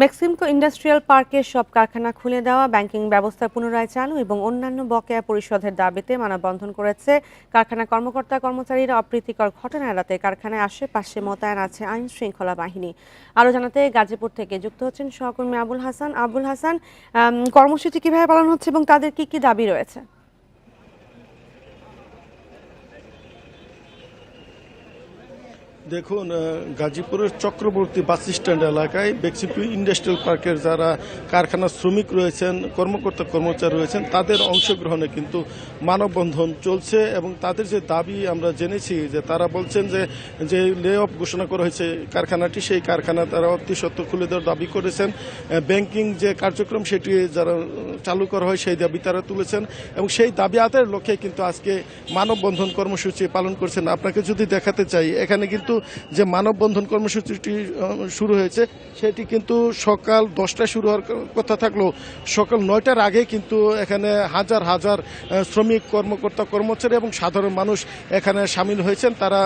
মেক্সিমকো industrial পার্কের সব কারখানা খুলে দেওয়া, ব্যাংকিং ব্যবস্থা পুনরায় চালু এবং অন্যান্য বকেয়া পরিশোধের দাবিতে মানববন্ধন করেছে কারখানা কর্মকর্তা কর্মচারীরা। অপ্রীতিকর ঘটনা এড়াতে কারখানায় আশেপাশে মোতায়েন আছে আইন শৃঙ্খলা বাহিনী। আরও জানাতে গাজীপুর থেকে যুক্ত হচ্ছেন সহকর্মী আবুল হাসান। কর্মসূচি কিভাবে পালন হচ্ছে এবং তাদের কি কি দাবি রয়েছে? দেখুন, গাজীপুরের চক্রবর্তী বাস স্ট্যান্ড এলাকায় মেক্সিমকো ইন্ডাস্ট্রিয়াল পার্কের যারা কারখানার শ্রমিক রয়েছেন, কর্মকর্তা কর্মচারী রয়েছেন, তাদের অংশগ্রহণে কিন্তু মানববন্ধন চলছে এবং তাদের যে দাবি আমরা জেনেছি যে তারা বলছেন যে লে অফ ঘোষণা করা হয়েছে কারখানাটি, সেই কারখানা তারা অতি সত্ত্বর খুলে দেওয়ার দাবি করেছেন। ব্যাংকিং যে কার্যক্রম সেটি যারা চালু করা হয় সেই দাবি তারা তুলেছেন এবং সেই দাবি আদায়ের লক্ষ্যে কিন্তু আজকে মানববন্ধন কর্মসূচি পালন করছেন। আপনাকে যদি দেখাতে চাই, এখানে কিন্তু যে মানববন্ধন কর্মসূচিটি শুরু হয়েছে সেটি কিন্তু সকাল 10টায় শুরু হওয়ার কথা থাকলেও সকাল 9টার আগে কিন্তু এখানে হাজার হাজার শ্রমিক, কর্মকর্তা কর্মচারী এবং সাধারণ মানুষ এখানে সামিল হয়েছেন। তারা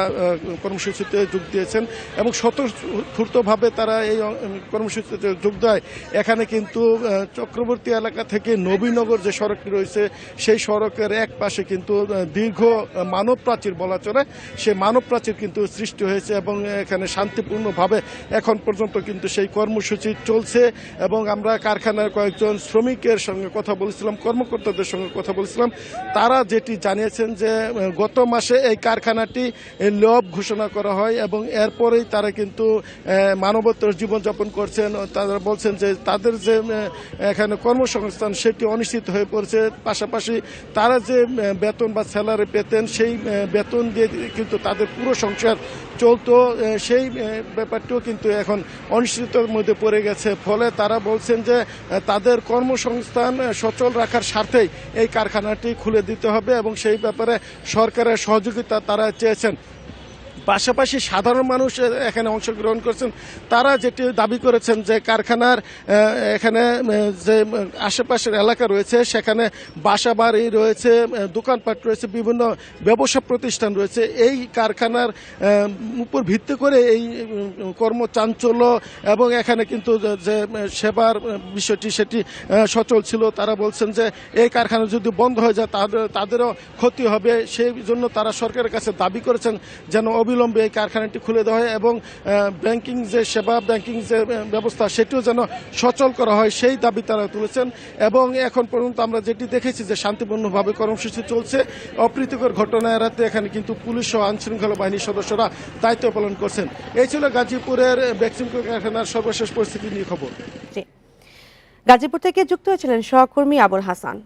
কর্মসূচিতে যোগ দিয়েছেন এবং স্বতঃস্ফূর্তভাবে তারা এই কর্মসূচিতে যোগ দেয়। এখানে কিন্তু চক্রবর্তী এলাকা থেকে নবীনগর যে সড়কটি রয়েছে সেই সড়কের এক পাশে কিন্তু দীর্ঘ মানব প্রাচীর বলা চলে, সেই মানব প্রাচীর কিন্তু সৃষ্টি হয়েছে এবং এখানে শান্তিপূর্ণভাবে এখন পর্যন্ত কিন্তু সেই কর্মসূচি চলছে। এবং আমরা কারখানার কয়েকজন শ্রমিকের সঙ্গে কথা বলেছিলাম, কর্মকর্তাদের সঙ্গে কথা বলেছিলাম। তারা যেটি জানিয়েছেন যে গত মাসে এই কারখানাটি লে অফ ঘোষণা করা হয় এবং এরপরেই তারা কিন্তু মানবতার জীবনযাপন করছেন। তারা বলছেন যে তাদের যে এখানে কর্মসংস্থান সেটি অনিশ্চিত হয়ে পড়েছে। পাশাপাশি তারা যে বেতন বা স্যালারি পেতেন সেই বেতন দিয়ে কিন্তু তাদের পুরো সংসার চলতো, সেই ব্যাপারটিও কিন্তু এখন অনিশ্চিততার মধ্যে পড়ে গেছে। ফলে তারা বলছেন যে তাদের কর্মসংস্থান সচল রাখার স্বার্থেই এই কারখানাটি খুলে দিতে হবে এবং সেই ব্যাপারে সরকারের সহযোগিতা তারা চেয়েছেন। পাশাপাশি সাধারণ মানুষ এখানে অংশগ্রহণ করছেন। তারা যেটি দাবি করেছেন যে কারখানার এখানে যে আশেপাশের এলাকা রয়েছে সেখানে বাসা বাড়ি রয়েছে, দোকানপাট রয়েছে, বিভিন্ন ব্যবসা প্রতিষ্ঠান রয়েছে। এই কারখানার উপর ভিত্তি করে এই কর্মচাঞ্চল্য এবং এখানে কিন্তু যে সেবার বিষয়টি সেটি সচল ছিল। তারা বলছেন যে এই কারখানা যদি বন্ধ হয়ে যায় তাদেরও ক্ষতি হবে। সেই জন্য তারা সরকারের কাছে দাবি করেছেন যেন অবিলম্বে এই কারখানাটি খুলে দেওয়া হয় এবং ব্যাংকিং যে সেবা, ব্যাংকিং যে ব্যবস্থা সেটিও যেন সচল করা হয়, সেই দাবি তারা তুলেছেন। এবং এখন পর্যন্ত আমরা যেটি দেখেছি যে শান্তিপূর্ণভাবে কর্মসূচি চলছে। অপ্রীতিকর ঘটনা এড়াতে এখানে কিন্তু পুলিশ ও আইনশৃঙ্খলা বাহিনীর সদস্যরা দায়িত্ব পালন করছেন। এই ছিল গাজীপুরের মেক্সিমকো কারখানার সর্বশেষ পরিস্থিতি নিয়ে খবর। গাজীপুর থেকে যুক্ত হয়েছিলেন সহকর্মী আবুল হাসান।